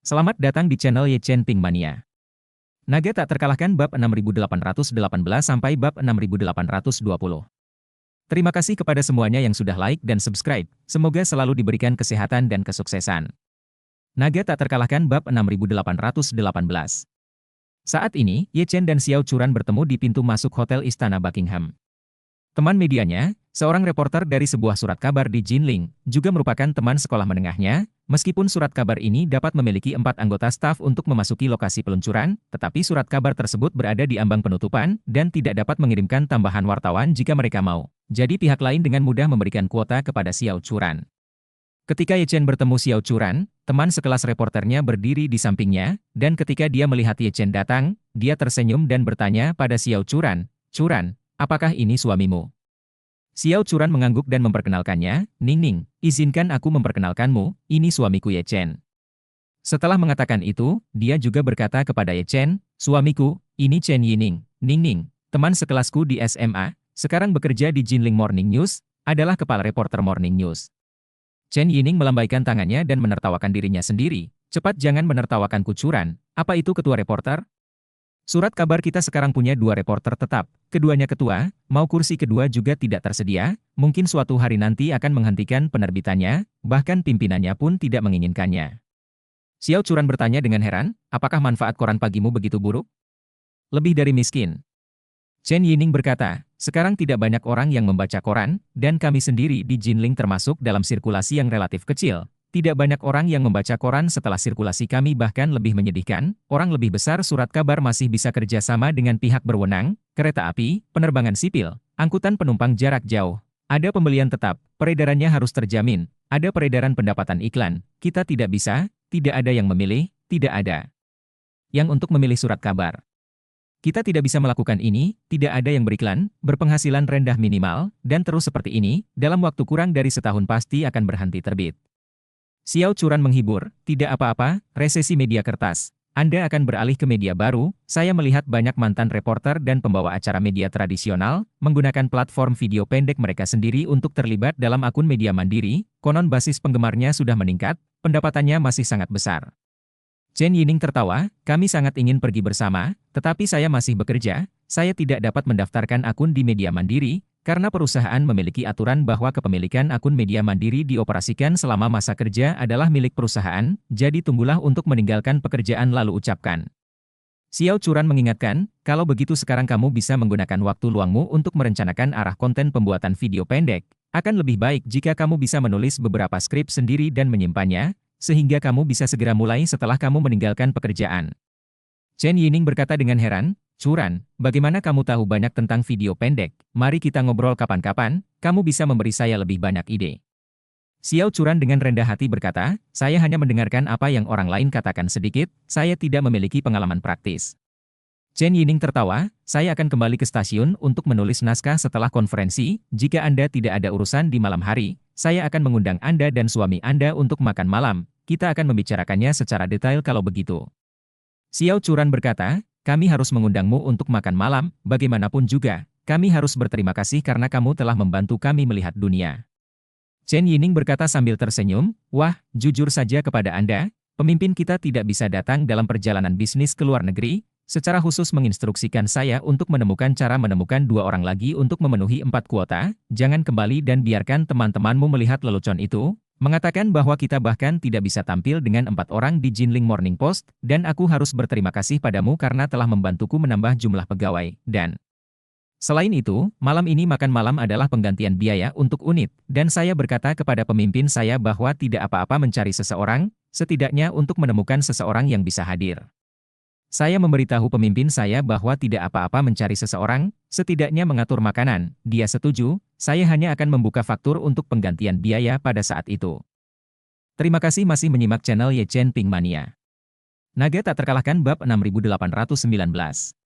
Selamat datang di channel Ye Chen Ping Mania. Naga tak terkalahkan bab 6818 sampai bab 6820. Terima kasih kepada semuanya yang sudah like dan subscribe. Semoga selalu diberikan kesehatan dan kesuksesan. Naga tak terkalahkan bab 6818. Saat ini, Ye Chen dan Xiao Churan bertemu di pintu masuk Hotel Istana Buckingham. Teman medianya, seorang reporter dari sebuah surat kabar di Jinling, juga merupakan teman sekolah menengahnya. Meskipun surat kabar ini dapat memiliki 4 anggota staf untuk memasuki lokasi peluncuran, tetapi surat kabar tersebut berada di ambang penutupan dan tidak dapat mengirimkan tambahan wartawan jika mereka mau. Jadi pihak lain dengan mudah memberikan kuota kepada Xiao Churan. Ketika Ye Chen bertemu Xiao Churan, teman sekelas reporternya berdiri di sampingnya, dan ketika dia melihat Ye Chen datang, dia tersenyum dan bertanya pada Xiao Churan, "Churan, apakah ini suamimu?" Xiao Churan mengangguk dan memperkenalkannya, "Ning, izinkan aku memperkenalkanmu, ini suamiku Ye Chen." Setelah mengatakan itu, dia juga berkata kepada Ye Chen, "Suamiku, ini Chen Yining. Ning, teman sekelasku di SMA, sekarang bekerja di Jinling Morning News, adalah kepala reporter Morning News." Chen Yining melambaikan tangannya dan menertawakan dirinya sendiri, "Cepat jangan menertawakanku Churan, apa itu ketua reporter? Surat kabar kita sekarang punya 2 reporter tetap, keduanya ketua, mau kursi kedua juga tidak tersedia, mungkin suatu hari nanti akan menghentikan penerbitannya, bahkan pimpinannya pun tidak menginginkannya." Xiao Churan bertanya dengan heran, "Apakah manfaat koran pagimu begitu buruk? Lebih dari miskin." Chen Yining berkata, "Sekarang tidak banyak orang yang membaca koran, dan kami sendiri di Jinling termasuk dalam sirkulasi yang relatif kecil. Tidak banyak orang yang membaca koran setelah sirkulasi kami bahkan lebih menyedihkan, orang lebih besar surat kabar masih bisa kerja sama dengan pihak berwenang, kereta api, penerbangan sipil, angkutan penumpang jarak jauh. Ada pembelian tetap, peredarannya harus terjamin, ada peredaran pendapatan iklan, kita tidak bisa, tidak ada yang memilih, tidak ada yang untuk memilih surat kabar. Kita tidak bisa melakukan ini, tidak ada yang beriklan, berpenghasilan rendah minimal, dan terus seperti ini, dalam waktu kurang dari setahun pasti akan berhenti terbit." Xiao Churan menghibur, "Tidak apa-apa, resesi media kertas. Anda akan beralih ke media baru, saya melihat banyak mantan reporter dan pembawa acara media tradisional, menggunakan platform video pendek mereka sendiri untuk terlibat dalam akun media mandiri, konon basis penggemarnya sudah meningkat, pendapatannya masih sangat besar." Chen Yining tertawa, "Kami sangat ingin pergi bersama, tetapi saya masih bekerja, saya tidak dapat mendaftarkan akun di media mandiri, karena perusahaan memiliki aturan bahwa kepemilikan akun media mandiri dioperasikan selama masa kerja adalah milik perusahaan, jadi tunggulah untuk meninggalkan pekerjaan lalu ucapkan." Xiao Churan mengingatkan, "Kalau begitu sekarang kamu bisa menggunakan waktu luangmu untuk merencanakan arah konten pembuatan video pendek. Akan lebih baik jika kamu bisa menulis beberapa skrip sendiri dan menyimpannya, sehingga kamu bisa segera mulai setelah kamu meninggalkan pekerjaan." Chen Yining berkata dengan heran, "Churan, bagaimana kamu tahu banyak tentang video pendek? Mari kita ngobrol kapan-kapan, kamu bisa memberi saya lebih banyak ide." Xiao Churan dengan rendah hati berkata, "Saya hanya mendengarkan apa yang orang lain katakan sedikit, saya tidak memiliki pengalaman praktis." Chen Yining tertawa, "Saya akan kembali ke stasiun untuk menulis naskah setelah konferensi, jika Anda tidak ada urusan di malam hari, saya akan mengundang Anda dan suami Anda untuk makan malam, kita akan membicarakannya secara detail kalau begitu." Xiao Churan berkata, "Kami harus mengundangmu untuk makan malam, bagaimanapun juga, kami harus berterima kasih karena kamu telah membantu kami melihat dunia." Chen Yining berkata sambil tersenyum, "Wah, jujur saja kepada Anda, pemimpin kita tidak bisa datang dalam perjalanan bisnis ke luar negeri, secara khusus menginstruksikan saya untuk menemukan cara menemukan 2 orang lagi untuk memenuhi 4 kuota, jangan kembali dan biarkan teman-temanmu melihat lelucon itu, mengatakan bahwa kita bahkan tidak bisa tampil dengan 4 orang di Jinling Morning Post, dan aku harus berterima kasih padamu karena telah membantuku menambah jumlah pegawai, dan selain itu, malam ini makan malam adalah penggantian biaya untuk unit, dan saya berkata kepada pemimpin saya bahwa tidak apa-apa mencari seseorang, setidaknya untuk menemukan seseorang yang bisa hadir. Saya memberitahu pemimpin saya bahwa tidak apa-apa mencari seseorang, setidaknya mengatur makanan, dia setuju, saya hanya akan membuka faktur untuk penggantian biaya pada saat itu." Terima kasih masih menyimak channel Ye Chen Ping Mania. Naga tak terkalahkan bab 6819.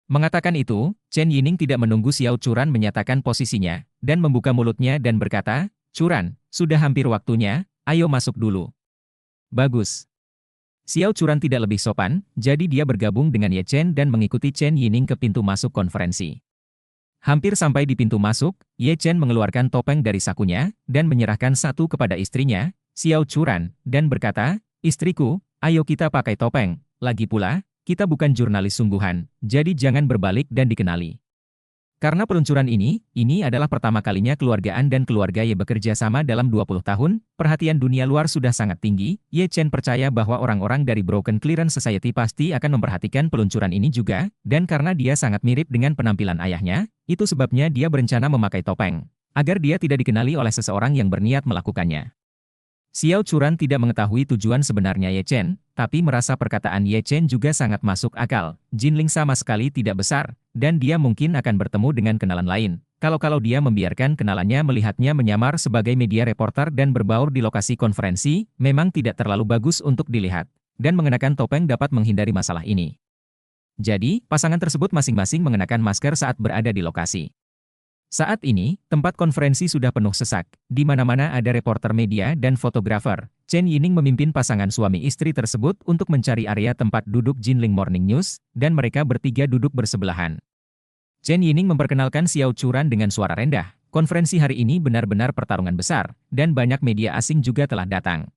Mengatakan itu, Chen Yining tidak menunggu Xiao Churan menyatakan posisinya, dan membuka mulutnya dan berkata, "Churan, sudah hampir waktunya, ayo masuk dulu." "Bagus." Xiao Churan tidak lebih sopan, jadi dia bergabung dengan Ye Chen dan mengikuti Chen Yining ke pintu masuk konferensi. Hampir sampai di pintu masuk, Ye Chen mengeluarkan topeng dari sakunya, dan menyerahkan satu kepada istrinya, Xiao Churan, dan berkata, Istriku, ayo kita pakai topeng. Lagi pula, kita bukan jurnalis sungguhan, jadi jangan berbalik dan dikenali. Karena peluncuran ini adalah pertama kalinya keluarga An dan keluarga Ye bekerja sama dalam 20 tahun, perhatian dunia luar sudah sangat tinggi. Ye Chen percaya bahwa orang-orang dari Broken Clearance Society pasti akan memperhatikan peluncuran ini juga, dan karena dia sangat mirip dengan penampilan ayahnya, itu sebabnya dia berencana memakai topeng, agar dia tidak dikenali oleh seseorang yang berniat melakukannya. Xiao Churan tidak mengetahui tujuan sebenarnya Ye Chen, tapi merasa perkataan Ye Chen juga sangat masuk akal. Jinling sama sekali tidak besar, dan dia mungkin akan bertemu dengan kenalan lain. Kalau dia membiarkan kenalannya melihatnya menyamar sebagai media reporter dan berbaur di lokasi konferensi, memang tidak terlalu bagus untuk dilihat. Dan mengenakan topeng dapat menghindari masalah ini. Jadi, pasangan tersebut masing-masing mengenakan masker saat berada di lokasi. Saat ini, tempat konferensi sudah penuh sesak. Di mana-mana ada reporter media dan fotografer. Chen Yining memimpin pasangan suami istri tersebut untuk mencari area tempat duduk Jinling Morning News, dan mereka bertiga duduk bersebelahan. Chen Yining memperkenalkan Xiao Churan dengan suara rendah. Konferensi hari ini benar-benar pertarungan besar, dan banyak media asing juga telah datang.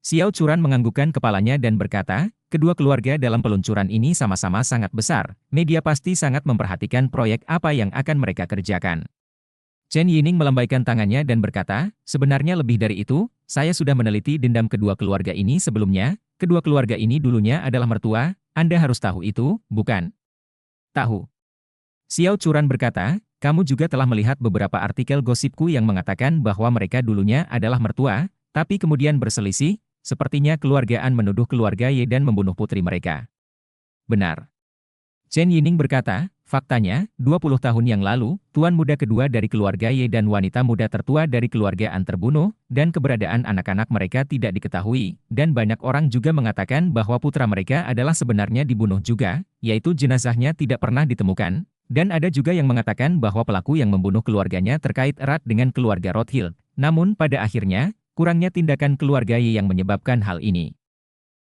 Xiao Churan menganggukkan kepalanya dan berkata, kedua keluarga dalam peluncuran ini sama-sama sangat besar. Media pasti sangat memperhatikan proyek apa yang akan mereka kerjakan. Chen Yining melambaikan tangannya dan berkata, sebenarnya lebih dari itu, saya sudah meneliti dendam kedua keluarga ini sebelumnya. Kedua keluarga ini dulunya adalah mertua, Anda harus tahu itu, bukan? Tahu. Xiao Churan berkata, kamu juga telah melihat beberapa artikel gosipku yang mengatakan bahwa mereka dulunya adalah mertua, tapi kemudian berselisih. Sepertinya keluarga An menuduh keluarga Ye dan membunuh putri mereka. Benar. Chen Yining berkata, faktanya, 20 tahun yang lalu, tuan muda kedua dari keluarga Ye dan wanita muda tertua dari keluarga An terbunuh, dan keberadaan anak-anak mereka tidak diketahui, dan banyak orang juga mengatakan bahwa putra mereka adalah sebenarnya dibunuh juga, yaitu jenazahnya tidak pernah ditemukan, dan ada juga yang mengatakan bahwa pelaku yang membunuh keluarganya terkait erat dengan keluarga Rothschild. Namun pada akhirnya, kurangnya tindakan keluarga Ye yang menyebabkan hal ini.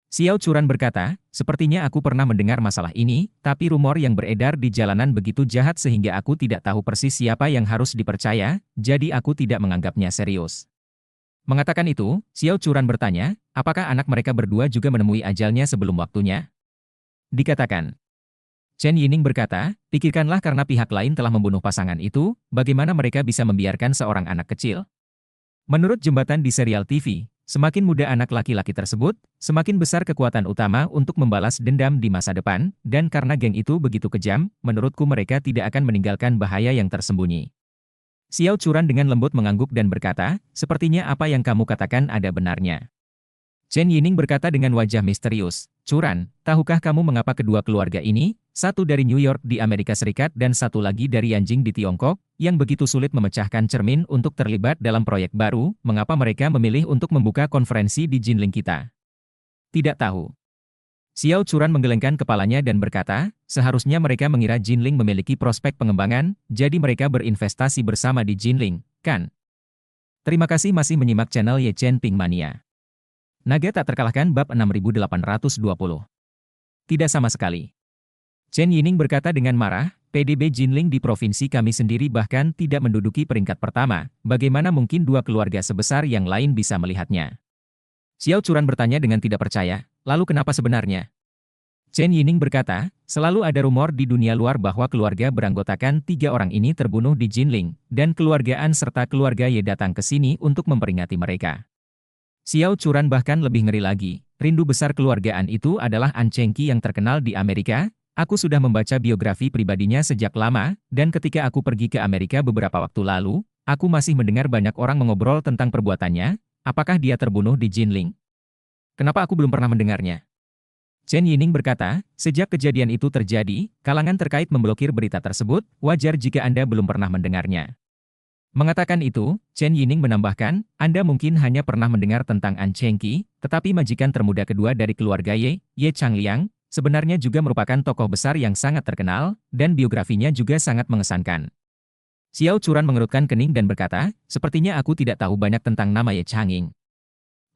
Xiao Churan berkata, sepertinya aku pernah mendengar masalah ini, tapi rumor yang beredar di jalanan begitu jahat sehingga aku tidak tahu persis siapa yang harus dipercaya, jadi aku tidak menganggapnya serius. Mengatakan itu, Xiao Churan bertanya, apakah anak mereka berdua juga menemui ajalnya sebelum waktunya? Dikatakan. Chen Yining berkata, pikirkanlah karena pihak lain telah membunuh pasangan itu, bagaimana mereka bisa membiarkan seorang anak kecil? Menurut jembatan di serial TV, semakin muda anak laki-laki tersebut, semakin besar kekuatan utama untuk membalas dendam di masa depan, dan karena geng itu begitu kejam, menurutku mereka tidak akan meninggalkan bahaya yang tersembunyi. Xiao Churan dengan lembut mengangguk dan berkata, sepertinya apa yang kamu katakan ada benarnya. Chen Yining berkata dengan wajah misterius, Churan, tahukah kamu mengapa kedua keluarga ini, satu dari New York di Amerika Serikat dan satu lagi dari Yanjing di Tiongkok, yang begitu sulit memecahkan cermin untuk terlibat dalam proyek baru, mengapa mereka memilih untuk membuka konferensi di Jinling kita? Tidak tahu. Xiao Churan menggelengkan kepalanya dan berkata, seharusnya mereka mengira Jinling memiliki prospek pengembangan, jadi mereka berinvestasi bersama di Jinling, kan? Terima kasih masih menyimak channel Ye Chen Ping Mania. Naga tak terkalahkan bab 6820. Tidak sama sekali. Chen Yining berkata dengan marah, PDB Jinling di provinsi kami sendiri bahkan tidak menduduki peringkat pertama, bagaimana mungkin dua keluarga sebesar yang lain bisa melihatnya? Xiao Churan bertanya dengan tidak percaya, lalu kenapa sebenarnya? Chen Yining berkata, selalu ada rumor di dunia luar bahwa keluarga beranggotakan 3 orang ini terbunuh di Jinling, dan keluarga An serta keluarga Ye datang ke sini untuk memperingati mereka. Xiao Churan bahkan lebih ngeri lagi, rindu besar keluargaan itu adalah An Chengqi yang terkenal di Amerika. Aku sudah membaca biografi pribadinya sejak lama, dan ketika aku pergi ke Amerika beberapa waktu lalu, aku masih mendengar banyak orang mengobrol tentang perbuatannya. Apakah dia terbunuh di Jinling? Kenapa aku belum pernah mendengarnya? Chen Yining berkata, sejak kejadian itu terjadi, kalangan terkait memblokir berita tersebut, wajar jika Anda belum pernah mendengarnya. Mengatakan itu, Chen Yining menambahkan, Anda mungkin hanya pernah mendengar tentang An Chengqi, tetapi majikan termuda kedua dari keluarga Ye, Ye Changliang, sebenarnya juga merupakan tokoh besar yang sangat terkenal, dan biografinya juga sangat mengesankan. Xiao Churan mengerutkan kening dan berkata, sepertinya aku tidak tahu banyak tentang nama Ye Changing.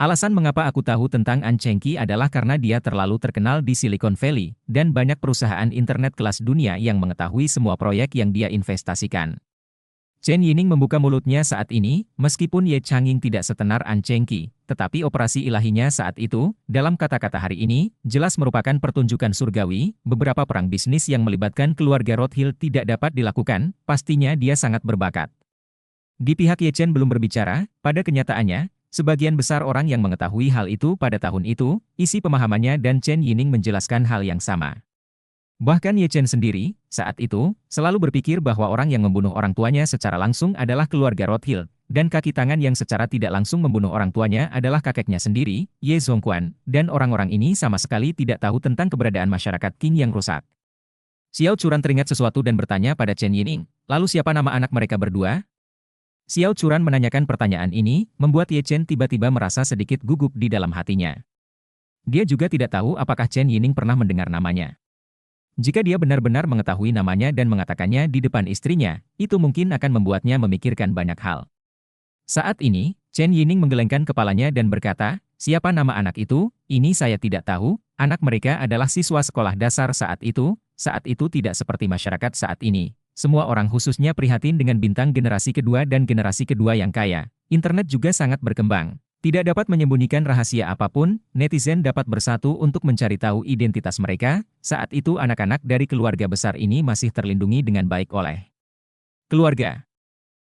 Alasan mengapa aku tahu tentang An Chengqi adalah karena dia terlalu terkenal di Silicon Valley, dan banyak perusahaan internet kelas dunia yang mengetahui semua proyek yang dia investasikan. Chen Yining membuka mulutnya saat ini, meskipun Ye Changqing tidak setenar An Chengqi, tetapi operasi ilahinya saat itu, dalam kata-kata hari ini, jelas merupakan pertunjukan surgawi. Beberapa perang bisnis yang melibatkan keluarga Rothschild tidak dapat dilakukan, pastinya dia sangat berbakat. Di pihak Ye Chen belum berbicara, pada kenyataannya, sebagian besar orang yang mengetahui hal itu pada tahun itu, isi pemahamannya dan Chen Yining menjelaskan hal yang sama. Bahkan Ye Chen sendiri, saat itu, selalu berpikir bahwa orang yang membunuh orang tuanya secara langsung adalah keluarga Rothschild, dan kaki tangan yang secara tidak langsung membunuh orang tuanya adalah kakeknya sendiri, Ye Zhongquan, dan orang-orang ini sama sekali tidak tahu tentang keberadaan masyarakat Qing yang rusak. Xiao Churan teringat sesuatu dan bertanya pada Chen Yining, lalu siapa nama anak mereka berdua? Xiao Churan menanyakan pertanyaan ini, membuat Ye Chen tiba-tiba merasa sedikit gugup di dalam hatinya. Dia juga tidak tahu apakah Chen Yining pernah mendengar namanya. Jika dia benar-benar mengetahui namanya dan mengatakannya di depan istrinya, itu mungkin akan membuatnya memikirkan banyak hal. Saat ini, Chen Yining menggelengkan kepalanya dan berkata, siapa nama anak itu? Ini saya tidak tahu, anak mereka adalah siswa sekolah dasar saat itu tidak seperti masyarakat saat ini. Semua orang khususnya prihatin dengan bintang generasi kedua dan generasi kedua yang kaya. Internet juga sangat berkembang. Tidak dapat menyembunyikan rahasia apapun, netizen dapat bersatu untuk mencari tahu identitas mereka. Saat itu anak-anak dari keluarga besar ini masih terlindungi dengan baik oleh keluarga.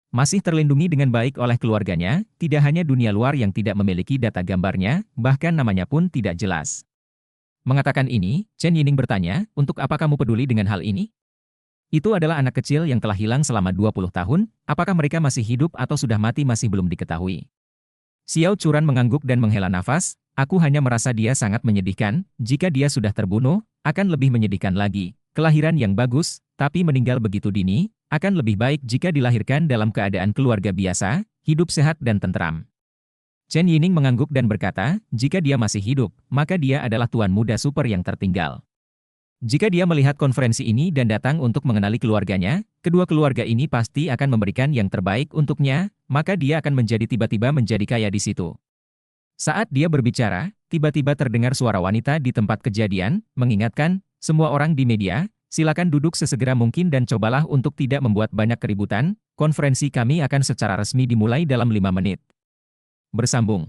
Masih terlindungi dengan baik oleh keluarganya, tidak hanya dunia luar yang tidak memiliki data gambarnya, bahkan namanya pun tidak jelas. Mengatakan ini, Chen Yining bertanya, untuk apa kamu peduli dengan hal ini? Itu adalah anak kecil yang telah hilang selama 20 tahun, apakah mereka masih hidup atau sudah mati masih belum diketahui. Xiao Churan mengangguk dan menghela nafas, aku hanya merasa dia sangat menyedihkan, jika dia sudah terbunuh, akan lebih menyedihkan lagi. Kelahiran yang bagus, tapi meninggal begitu dini, akan lebih baik jika dilahirkan dalam keadaan keluarga biasa, hidup sehat dan tentram. Chen Yining mengangguk dan berkata, jika dia masih hidup, maka dia adalah tuan muda super yang tertinggal. Jika dia melihat konferensi ini dan datang untuk mengenali keluarganya, kedua keluarga ini pasti akan memberikan yang terbaik untuknya, maka dia akan tiba-tiba menjadi kaya di situ. Saat dia berbicara, tiba-tiba terdengar suara wanita di tempat kejadian, mengingatkan, semua orang di media, silakan duduk sesegera mungkin dan cobalah untuk tidak membuat banyak keributan, konferensi kami akan secara resmi dimulai dalam 5 menit. Bersambung.